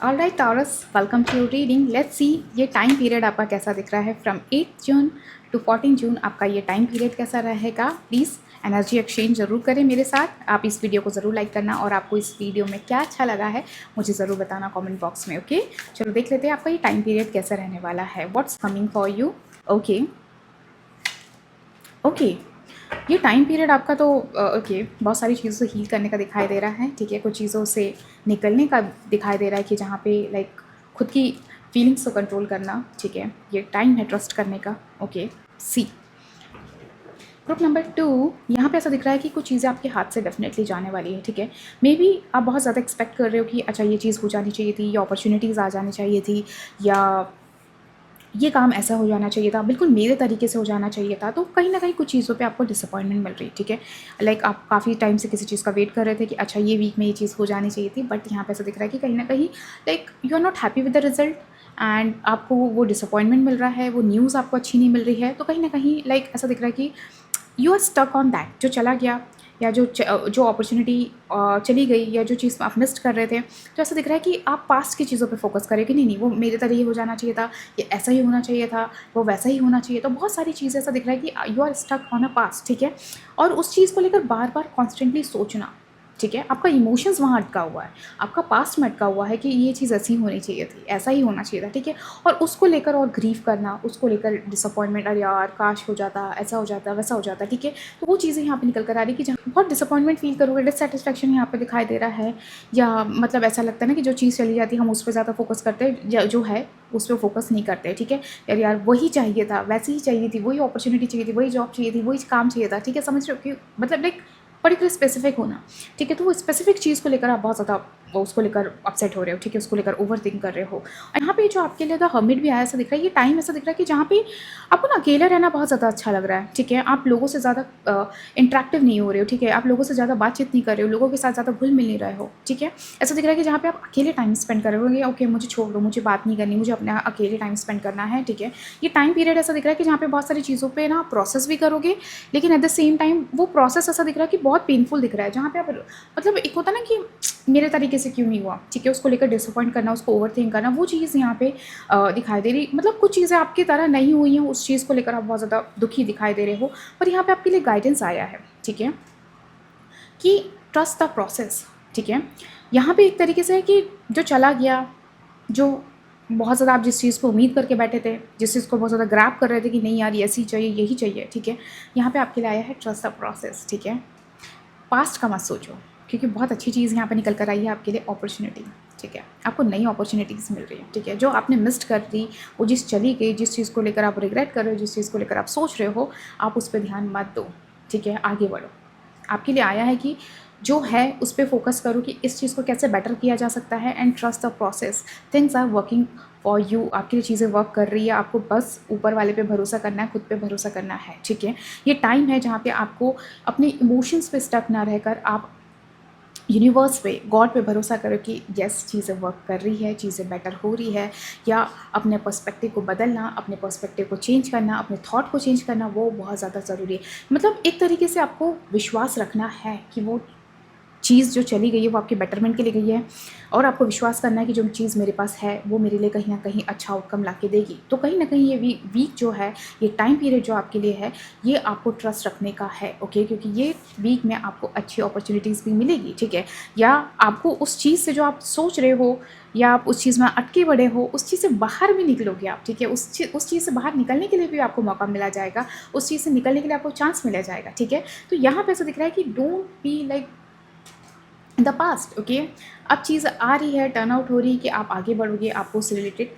Alright Taurus, welcome to your reading. Let's see ये time period आपका कैसा दिख रहा है। फ्रॉम 8 जून टू 14 जून आपका ये टाइम पीरियड कैसा रहेगा। प्लीज़ एनर्जी एक्सचेंज ज़रूर करें मेरे साथ। आप इस वीडियो को ज़रूर लाइक करना और आपको इस वीडियो में क्या अच्छा लगा है मुझे ज़रूर बताना कमेंट बॉक्स में। ओके, चलो देख लेते हैं आपका ये टाइम पीरियड कैसा रहने वाला है। What's coming for you. Okay okay, ये टाइम पीरियड आपका तो ओके बहुत सारी चीज़ों से हील करने का दिखाई दे रहा है। ठीक है, कुछ चीज़ों से निकलने का दिखाई दे रहा है कि जहाँ पे लाइक खुद की फीलिंग्स को कंट्रोल करना। ठीक है, ये टाइम है ट्रस्ट करने का। ओके, सी ग्रुप नंबर 2, यहाँ पे ऐसा दिख रहा है कि कुछ चीज़ें आपके हाथ से डेफिनेटली जाने वाली है। ठीक है, मे बी आप बहुत ज़्यादा एक्सपेक्ट कर रहे हो कि अच्छा ये चीज़ हो जानी चाहिए थी, या अपॉर्चुनिटीज़ आ जानी चाहिए थी, या ये काम ऐसा हो जाना चाहिए था, बिल्कुल मेरे तरीके से हो जाना चाहिए था। तो कहीं ना कहीं कुछ चीज़ों पे आपको डिसअपॉइंटमेंट मिल रही है। ठीक है, लाइक आप काफ़ी टाइम से किसी चीज़ का वेट कर रहे थे कि अच्छा ये वीक में ये चीज़ हो जानी चाहिए थी, बट यहाँ पे ऐसा दिख रहा है कि कहीं ना कहीं like you are not happy with the result and आपको वो डिसअपॉइंटमेंट मिल रहा है, वो न्यूज़ आपको अच्छी नहीं मिल रही है। तो कहीं ना कहीं लाइक ऐसा दिख रहा है कि you are stuck on that, जो चला गया या जो अपॉर्चुनिटी चली गई या जो चीज़ आप मिस कर रहे थे। तो ऐसा दिख रहा है कि आप पास्ट की चीज़ों पे फोकस करें कि नहीं नहीं वो मेरे तरह ही हो जाना चाहिए था, ये ऐसा ही होना चाहिए था, वो वैसा ही होना चाहिए। तो बहुत सारी चीज़ें ऐसा दिख रहा है कि you are stuck on a past. ठीक है, और उस चीज़ को लेकर बार बार कॉन्स्टेंटली सोचना। ठीक है, आपका इमोशंस वहाँ अटका हुआ है, आपका पास्ट में अटका हुआ है कि ये चीज़ ऐसी होनी चाहिए थी, ऐसा ही होना चाहिए था। ठीक है, और उसको लेकर और ग्रीव करना, उसको लेकर डिसअपॉइंटमेंट, अरे यार काश हो जाता, ऐसा हो जाता, वैसा हो जाता। ठीक है, तो वो चीज़ें यहाँ पे निकल कर आ रही है कि जहाँ बहुत डिसअपॉइंटमेंट फील करोगे, डिससेटिस्फैक्शन यहाँ पे दिखाई दे रहा है। या मतलब ऐसा लगता है ना कि जो चीज़ चली जाती है हम उस पर ज़्यादा फोकस करते हैं, जो है उस पर फोकस नहीं करते। ठीक है, यार वही चाहिए था, वैसी ही चाहिए थी, वही अपॉर्चुनिटी चाहिए थी, वही जॉब चाहिए थी, वही काम चाहिए था। ठीक है, समझ रहे हो कि मतलब लाइक पर्टिकुलर स्पेसिफिक होना। ठीक है, तो वो स्पेसिफिक चीज़ को लेकर आप बहुत ज़्यादा उसको लेकर अपसेट हो रहे हो। ठीक है, उसको लेकर ओवर थिंक कर रहे हो। और यहाँ पे जो आपके लिए द हर्मिट भी आया, ऐसा दिख रहा है, ये टाइम ऐसा दिख रहा है कि जहाँ पे आपको ना अकेला रहना बहुत ज़्यादा अच्छा लग रहा है। ठीक है, आप लोगों से ज़्यादा इंटरेक्टिव नहीं हो रहे हो। ठीक है, आप लोगों से ज़्यादा बातचीत नहीं कर रहे हो, लोगों के साथ ज़्यादा घुल मिल नहीं रहे हो। ठीक है, ऐसा दिख रहा है कि जहाँ पे आप अकेले टाइम स्पेंड कर रहे हो, ओके मुझे छोड़ दो, मुझे बात नहीं करनी, मुझे अपना अकेले टाइम स्पेंड करना है। ठीक है, ये टाइम पीरियड ऐसा दिख रहा है कि जहाँ पे बहुत सारी चीज़ों पे ना प्रोसेस भी करोगे, लेकिन एट द सेम टाइम वो प्रोसेस ऐसा दिख रहा है कि बहुत पेनफुल दिख रहा है। जहाँ पे आप मतलब एक होता ना कि मेरे तरीके से क्यों नहीं हुआ। ठीक है, उसको लेकर डिसअपॉइंट करना, उसको ओवर थिंक करना, वो चीज़ यहाँ पे दिखाई दे रही। मतलब कुछ चीज़ें आपकी तरह नहीं हुई हैं, उस चीज़ को लेकर आप बहुत ज़्यादा दुखी दिखाई दे रहे हो। पर यहाँ पे आपके लिए गाइडेंस आया है। ठीक है, कि ट्रस्ट द प्रोसेस। ठीक है, यहाँ पे एक तरीके से है कि जो चला गया, जो बहुत ज़्यादा आप जिस चीज़ को उम्मीद करके बैठे थे, जिस चीज़ को बहुत ज़्यादा ग्रैब कर रहे थे कि नहीं यार ये ऐसी चाहिए, यही चाहिए। ठीक है, यहाँ पे आपके लिए आया है ट्रस्ट द प्रोसेस। ठीक है, पास्ट का मत सोचो, क्योंकि बहुत अच्छी चीज़ यहाँ पे निकल कर आई है आपके लिए, अपॉर्चुनिटी। ठीक है, आपको नई अपॉर्चुनिटीज़ मिल रही है। ठीक है, जो आपने मिस्ड कर दी, वो जिस चली गई, जिस चीज़ को लेकर आप रिग्रेट कर रहे हो, जिस चीज़ को लेकर आप सोच रहे हो, आप उस पर ध्यान मत दो। ठीक है, आगे बढ़ो। आपके लिए आया है कि जो है उस पर फोकस करो कि इस चीज़ को कैसे बेटर किया जा सकता है and trust the process. Things are working for you, आपके लिए चीज़ें वर्क कर रही है। आपको बस ऊपर वाले पे भरोसा करना है, खुद पे भरोसा करना है। ठीक है, ये टाइम है जहाँ पे आपको अपने इमोशंस पे स्टक ना रहकर आप यूनिवर्स पे, गॉड पे भरोसा करो कि यस चीज़ें वर्क कर रही है, चीज़ें बेटर हो रही है। या अपने पर्सपेक्टिव को बदलना, अपने पर्सपेक्टिव को चेंज करना, अपने थॉट को चेंज करना, वो बहुत ज़्यादा ज़रूरी है। मतलब एक तरीके से आपको विश्वास रखना है कि वो चीज़ जो चली गई है वो आपके बेटरमेंट के लिए गई है, और आपको विश्वास करना है कि जो चीज़ मेरे पास है वो मेरे लिए कहीं ना कहीं अच्छा आउटकम ला के देगी। तो कहीं ना कहीं ये वीक जो है, ये टाइम पीरियड जो आपके लिए है, ये आपको ट्रस्ट रखने का है। ओके, क्योंकि ये वीक में आपको अच्छी अपॉर्चुनिटीज़ भी मिलेगी। ठीक है, या आपको उस चीज़ से जो आप सोच रहे हो या आप उस चीज़ में अटके बड़े हो, उस चीज़ से बाहर भी निकलोगे आप। ठीक है, उस चीज़ से बाहर निकलने के लिए भी आपको मौका मिला जाएगा, उस चीज़ से निकलने के लिए आपको चांस मिला जाएगा। ठीक है, तो यहाँ पे ऐसा दिख रहा है कि don't be like the past. Okay, अब चीज़ आ रही है, टर्न आउट हो रही है कि आप आगे बढ़ोगे, आपको उससे रिलेटेड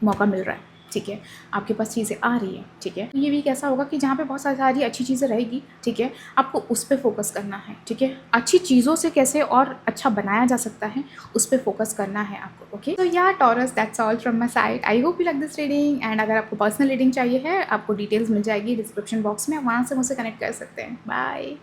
मौका मिल रहा है। ठीक है, आपके पास चीज़ें आ रही है। ठीक है, तो ये वीक ऐसा होगा कि जहाँ पे बहुत सारी अच्छी चीज़ें रहेगी। ठीक है, आपको उस पर फोकस करना है। ठीक है, अच्छी चीज़ों से कैसे और अच्छा बनाया जा सकता है, उस पर फोकस करना है आपको। ओके, तो यार taurus, that's all from my side. I hope you like this reading, and अगर आपको पर्सनल रीडिंग चाहिए है, आपको डिटेल्स मिल जाएगी डिस्क्रिप्शन बॉक्स में, वहाँ से मुझसे कनेक्ट कर सकते हैं। बाय।